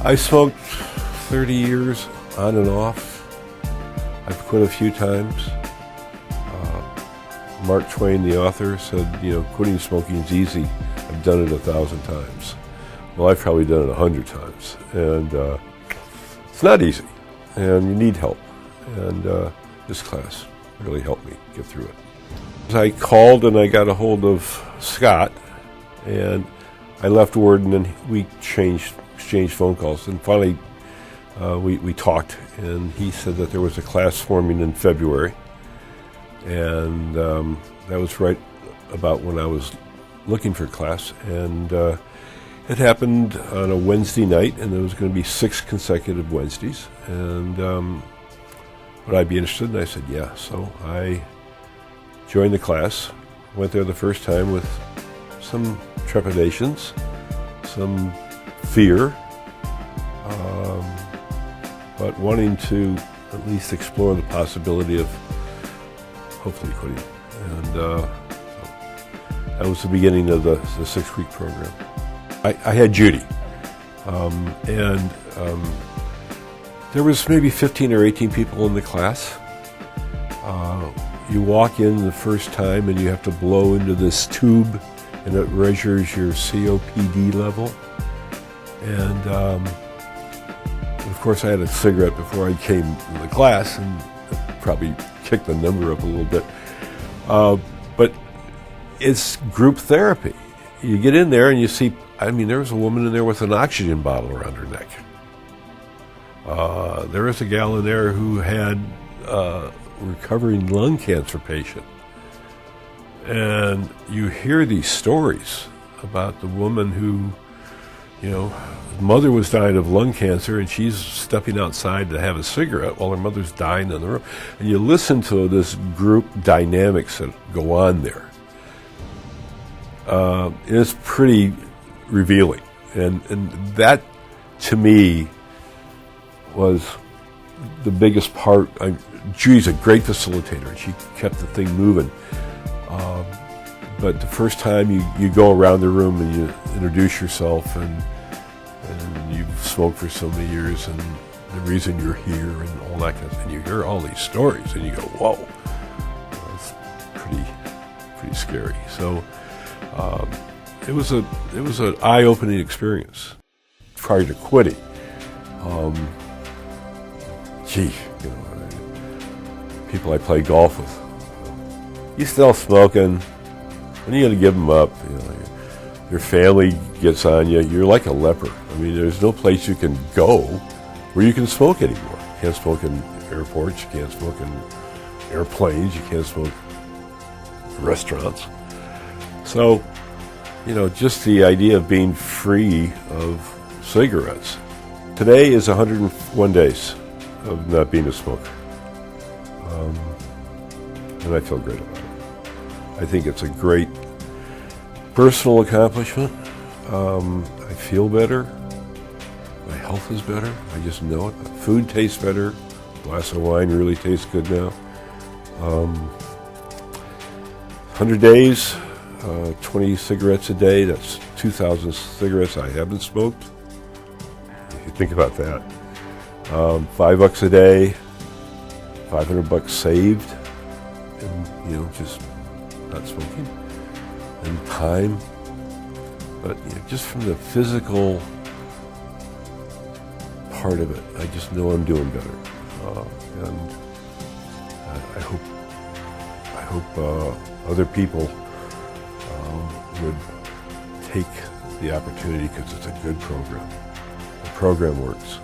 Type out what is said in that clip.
I smoked 30 years on and off. I've quit a few times. Mark Twain, the author, said, quitting smoking is easy. I've done it 1,000 times. Well, I've probably done it 100 times. And it's not easy. And you need help. And this class really helped me get through it. I called and I got a hold of Scott. And I left word, and then we exchanged phone calls. And finally, we talked, and he said that there was a class forming in February. And that was right about when I was looking for a class. And it happened on a Wednesday night, and there was going to be 6 consecutive Wednesdays. And would I be interested? And I said, yeah. So I joined the class, went there the first time with some trepidations, some fear, but wanting to at least explore the possibility of hopefully quitting. And so that was the beginning of the 6-week program. I had Judy, and there was maybe 15 or 18 people in the class. You walk in the first time and you have to blow into this tube, and it measures your COPD level. And of course I had a cigarette before I came to the class, and probably kicked the number up a little bit. But it's group therapy. You get in there and you see, there was a woman in there with an oxygen bottle around her neck. There was a gal in there who had a recovering lung cancer patient. And you hear these stories about the woman who, mother was dying of lung cancer, and she's stepping outside to have a cigarette while her mother's dying in the room. And you listen to this group dynamics that go on there. It's pretty revealing. And that, to me, was the biggest part. Judy's a great facilitator, and she kept the thing moving. But the first time you go around the room and you introduce yourself, and you've smoked for so many years, and the reason you're here, and all that kind of stuff, and you hear all these stories, and you go, whoa, that's pretty scary. So it was an eye-opening experience. Prior to quitting, people I play golf with, you still smoking? When are you going to give them up? Your family gets on you. You're like a leper. There's no place you can go where you can smoke anymore. You can't smoke in airports. You can't smoke in airplanes. You can't smoke in restaurants. So, just the idea of being free of cigarettes. Today is 101 days of not being a smoker. And I feel great about it. I think it's a great personal accomplishment. I feel better. My health is better. I just know it. Food tastes better. A glass of wine really tastes good now. 100 days, 20 cigarettes a day. That's 2,000 cigarettes I haven't smoked. If you think about that. $5 a day, $500 saved, and just not smoking, and time. But just from the physical part of it, I just know I'm doing better, and I hope other people would take the opportunity, because it's a good program. The program works.